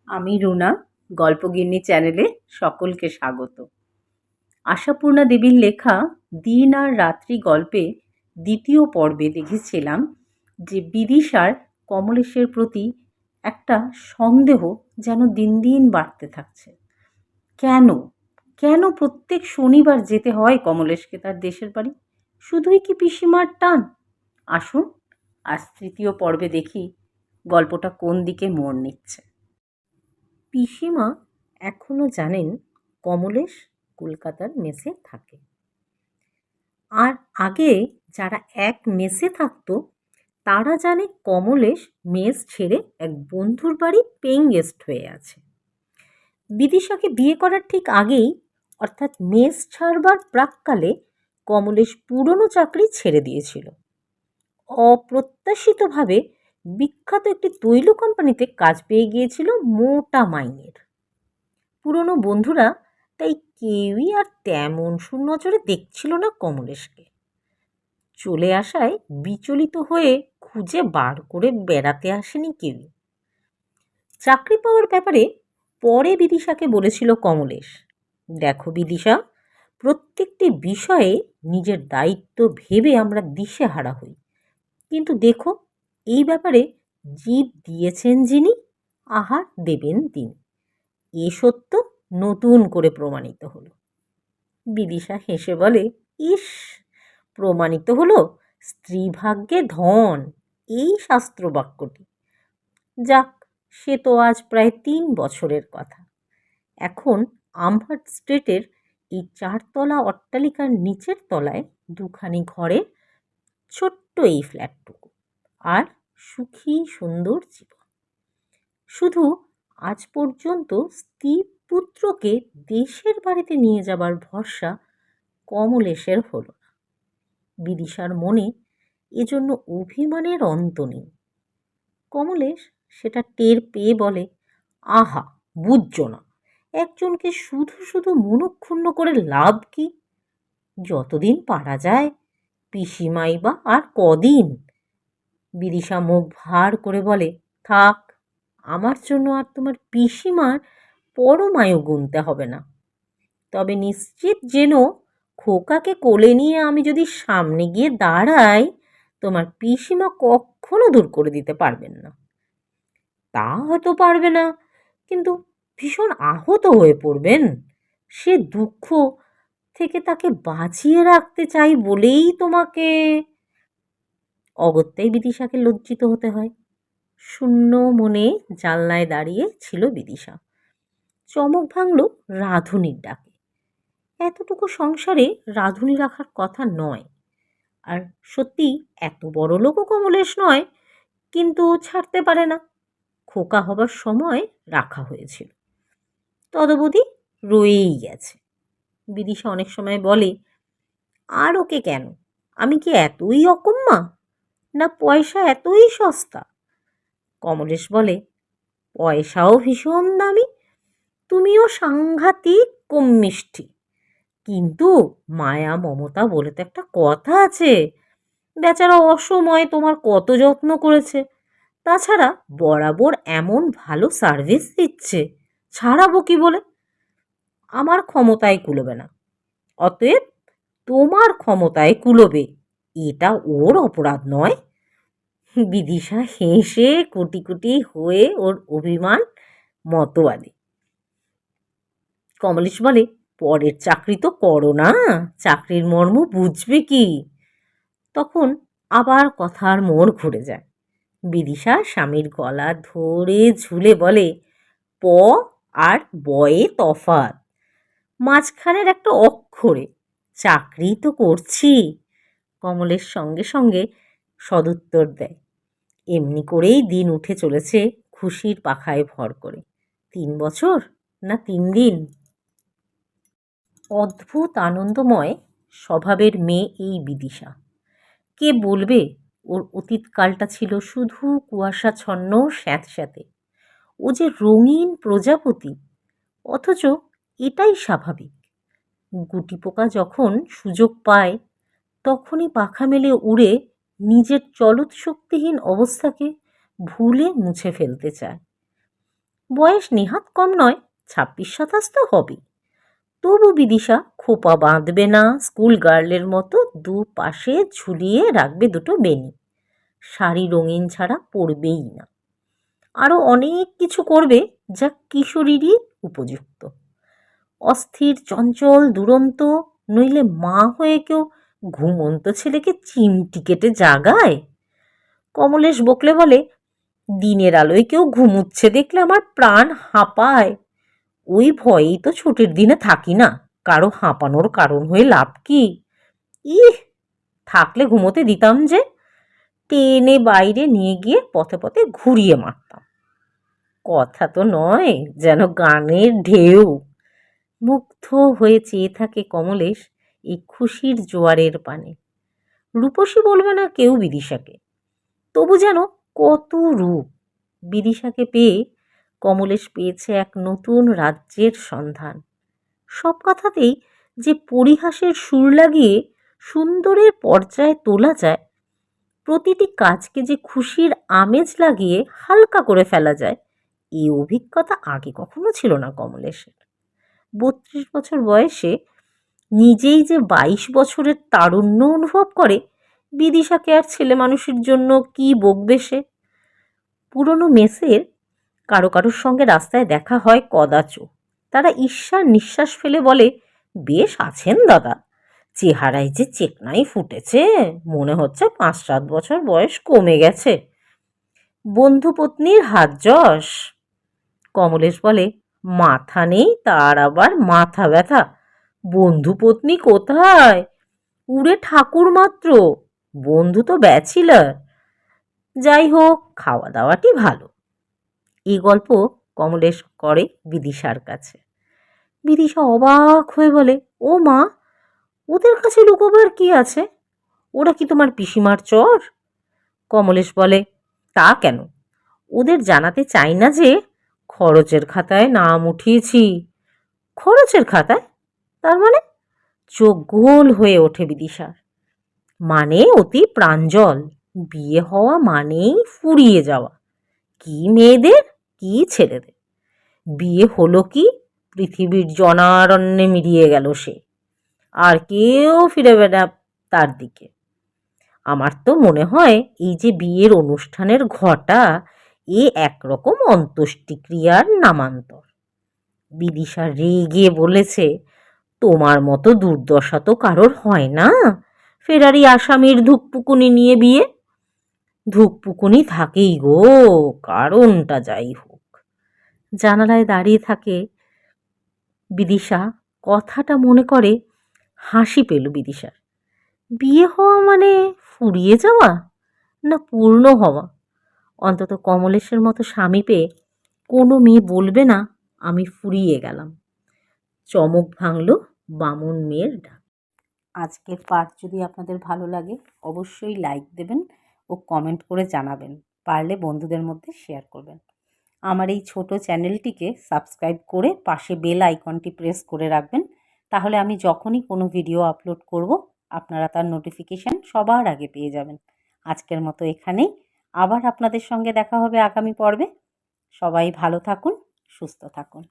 আমি রুনা, গল্পগিন্নি চ্যানেলে সকলকে স্বাগত। আশাপূর্ণা দেবীর লেখা দিন আর রাত্রি গল্পে দ্বিতীয় পর্বে দেখেছিলাম যে বিদিশার কমলেশের প্রতি একটা সন্দেহ যেন দিন দিন বাড়তে থাকছে। কেন কেন প্রত্যেক শনিবার যেতে হয় কমলেশকে তার দেশের বাড়ি? শুধুই কি পিসিমার টান? আসুন আজ তৃতীয় পর্বে দেখি গল্পটা কোন দিকে মোড় নিচ্ছে। পিসিমা এখনো জানেন কমলেশ কলকাতার মেসে থাকে। আর আগে যারা এক মেসে থাকতো তারা জানে কমলেশ মেস ছেড়ে এক বন্ধুর বাড়ি পেইং গেস্ট হয়ে আছে। বিদিশাকে বিয়ে করার ঠিক আগেই, অর্থাৎ মেস ছাড়বার প্রাক্কালে, কমলেশ পুরনো চাকরি ছেড়ে দিয়েছিল। অপ্রত্যাশিতভাবে বিখ্যাত একটি তৈল কোম্পানিতে কাজ পেয়ে গিয়েছিল মোটা মাইনের। পুরনো বন্ধুরা তাই কেউই আর তেমন সুনজরে দেখছিল না কমলেশকে। চলে আসায় বিচলিত হয়ে খুঁজে বার করে বেড়াতে আসেনি কেউই। চাকরি পাওয়ার ব্যাপারে পরে বিদিশাকে বলেছিল কমলেশ, দেখো বিদিশা, প্রত্যেকটি বিষয়ে নিজের দায়িত্ব ভেবে আমরা দিশেহারা হই, কিন্তু দেখো এই ব্যাপারে জীব দিয়েছেন যিনি, আহার দেবেন তিনি। এ সত্য নতুন করে প্রমাণিত হলো। বিদিশা হেসে বলে, ইস, প্রমাণিত হলো স্ত্রী ভাগ্যে ধন, এই শাস্ত্র বাক্যটি। যাক, সে তো আজ প্রায় 3 বছরের কথা। এখন আমহার্ট স্ট্রিটের এই 4তলা অট্টালিকার নিচের তলায় দুখানি ঘরের ছোট্ট এই ফ্ল্যাটটুকু, আর সুখী সুন্দর জীবন। শুধু আজ পর্যন্ত স্ত্রী পুত্রকে দেশের বাড়িতে নিয়ে যাবার ভরসা কমলেশের হলো না। বিদিশার মনে এজন্য অভিমানের অন্ত নেই। কমলেশ সেটা টের পেয়ে বলে, আহা, বুঝছো না, একজনকে শুধু শুধু মনক্ষুণ্ণ করে লাভ কি? যতদিন পারা যায়, পিসিমাই বা আর কদিন। বিদিশা মুখ ভার করে বলে, থাক, আমার জন্য আর তোমার পিসিমার পরমায়ু গুনতে হবে না। তবে নিশ্চিত যেন খোকাকে কোলে নিয়ে আমি যদি সামনে গিয়ে দাঁড়াই, তোমার পিসিমা কখনো দূর করে দিতে পারবেন না। তা হয়তো পারবে না, কিন্তু ভীষণ আহত হয়ে পড়বেন। সে দুঃখ থেকে তাকে বাঁচিয়ে রাখতে চাই বলেই তোমাকে। অগত্যাই বিদিশাকে লজ্জিত হতে হয়। শূন্য মনে জানলায় দাঁড়িয়ে ছিল বিদিশা। চমক ভাঙল রাঁধুনির ডাকে। এতটুকু সংসারে রাঁধুনি রাখার কথা নয়, আর সত্যি এত বড় লোকও কমলেশ নয়, কিন্তু ছাড়তে পারে না। খোকা হবার সময় রাখা হয়েছিল, তদবধি রয়েই গেছে। বিদিশা অনেক সময় বলে, আর ওকে কেন, আমি কি এতই অকম্মা, না পয়সা এতই সস্তা? কমলেশ বলে, পয়সাও ভীষণ দামি, তুমিও সাংঘাতিক কম মিষ্টি, কিন্তু মায়া মমতা বলে তো একটা কথা আছে। বেচারা অসময়ে তোমার কত যত্ন করেছে, তাছাড়া বরাবর এমন ভালো সার্ভিস দিচ্ছে, ছাড়াবো কি বলে? আমার ক্ষমতায় কুলোবে না, অতএব তোমার ক্ষমতায় কুলোবে, এটা ওর অপরাধ নয়। বিদিশা হেসে কুটি কুটি হয়ে ওর অভিমান মতোয়ালি। কমলেশ বলে, পরের চাকরি তো করো না, চাকরির মর্ম বুঝবে কি? তখন আবার কথার মোড় ঘুরে যায়। বিদিশা স্বামীর গলা ধরে ঝুলে বলে, প আর বয়ে তফাৎ, মাঝখানের একটা অক্ষরে। চাকরি তো করছি। কমলের সঙ্গে সঙ্গে সদুত্তর দেয়, এমনি করেই দিন উঠে চলেছে খুশির পাখায় ভর করে। 3 বছর না 3 দিন। অদ্ভুত আনন্দময় স্বভাবের মেয়ে এই বিদিশা। কে বলবে ওর অতীতকালটা ছিল শুধু কুয়াশাচ্ছন্ন স্যাঁতস্যাঁতে। ও যে রঙিন প্রজাপতি, অথচ এটাই স্বাভাবিক। গুটিপোকা যখন সুযোগ পায় তখনই পাখা মেলে উড়ে নিজের চলৎশক্তিহীন অবস্থাকে ভুলে মুছে ফেলতে চায়। বয়স নেহাত কম নয়, 26-27 তো হবেই। তবু বিদিশা খোপা বাঁধবে না, স্কুল গার্লের মতো দুপাশে ঝুলিয়ে রাখবে দুটো বেনি, শাড়ি রঙিন ছাড়া পরবেই না। আরও অনেক কিছু করবে যা কিশোরীরই উপযুক্ত। অস্থির, চঞ্চল, দুরন্ত, নইলে মা হয়ে কেউ ঘুমন্ত ছেলেকে চিমটি কেটে জাগায়? কমলেশ বকলে বলে, দিনের আলোয় কেউ ঘুমুচ্ছে দেখলে আমার প্রাণ হাঁপায়। ওই ভয়েই তো ছুটির দিনে থাকি না, কারো হাঁপানোর কারণ হয়ে লাভ কি? ইহ, থাকলে ঘুমোতে দিতাম যে, টেনে বাইরে নিয়ে গিয়ে পথে পথে ঘুরিয়ে মারতাম। কথা তো নয়, যেন গানের ঢেউ। মুগ্ধ হয়ে চেয়ে থাকে কমলেশ এই খুশির জোয়ারের পানে। রূপসী বলবে না কেউ বিদিশাকে, তবু যেন কত রূপ। বিদিশাকে পেয়ে কমলেশ পেয়েছে এক নতুন রাজ্যের সন্ধান। সব কথাতেই যে পরিহাসের সুর লাগিয়ে সুন্দরের পর্যায়ে তোলা যায়, প্রতিটি কাজকে যে খুশির আমেজ লাগিয়ে হালকা করে ফেলা যায়, এই অভিজ্ঞতা আগে কখনো ছিল না কমলেশের। 32 বছর বয়সে নিজেই যে 22 বছরের তারুণ্য অনুভব করে, বিদিশাকে আর ছেলে মানুষের জন্য কি বকবে সে? পুরনো মেসের কারোর সঙ্গে রাস্তায় দেখা হয় কদাচ। তারা ঈর্ষার নিঃশ্বাস ফেলে বলে, বেশ আছেন দাদা, চেহারায় যে চেকনাই ফুটেছে, মনে হচ্ছে 5-7 বছর বয়স কমে গেছে। বন্ধু পত্নীর হাত যশ। কমলেশ বলে, মাথা নেই তার আবার মাথা ব্যথা? বন্ধু পত্নী কোথায়, উড়ে ঠাকুর মাত্র, বন্ধু তো ব্যাচিলার। যাই হোক, খাওয়া দাওয়াটি ভালো। এই গল্প কমলেশ করে বিদিশার কাছে। বিদিশা অবাক হয়ে বলে, ও মা, ওদের কাছে লুকোবার কি আছে? ওরা কি তোমার পিসিমার চর? কমলেশ বলে, তা কেন, ওদের জানাতে চাই না যে খরচের খাতায় নাম উঠিয়েছি। খরচের খাতায়? তার মানে? চোখ গোল হয়ে ওঠে বিদিশার। মানে অতি প্রাঞ্জল, বিয়ে হওয়া মানেই ফুরিয়ে যাওয়া। কি মেয়েদের, কি ছেলেদের! বিয়ে হলো কি, পৃথিবীর জনারণ্যে মিলিয়ে গেল সে, আর কেউ ফিরবে না তার দিকে। আমার তো মনে হয় এই যে বিয়ের অনুষ্ঠানের ঘটা, এ একরকম অন্ত্যেষ্টিক্রিয়ার নামান্তর। বিদিশা রেগে বলেছে, তোমার মতো দুর্দশা তো কারোর হয় না, ফেরারি আসামির ধুকপুকুনি নিয়ে বিয়ে। ধুকপুকুনি থাকেই গো, কারণটা যাই হোক। জানালায় দাঁড়িয়ে থাকে বিদিশা, কথাটা মনে করে হাসি পেল বিদিশার। বিয়ে হওয়া মানে ফুরিয়ে যাওয়া, না পূর্ণ হওয়া? অন্তত কমলেশের মতো স্বামী পেয়ে কোনো মেয়ে বলবে না আমি ফুরিয়ে গেলাম। চমক ভাঙল বামুন মেয়ের ডাক। আজকের পাঠ যদি আপনাদের ভালো লাগে, অবশ্যই লাইক দেবেন ও কমেন্ট করে জানাবেন। পারলে বন্ধুদের মধ্যে শেয়ার করবেন। আমার এই ছোট চ্যানেলটিকে সাবস্ক্রাইব করে পাশে বেল আইকনটি প্রেস করে রাখবেন। তাহলে আমি যখনই কোনো ভিডিও আপলোড করব, আপনারা তার নোটিফিকেশান সবার আগে পেয়ে যাবেন। আজকের মতো এখানেই, আবার আপনাদের সঙ্গে দেখা হবে আগামী পর্বে। সবাই ভালো থাকুন, সুস্থ থাকুন।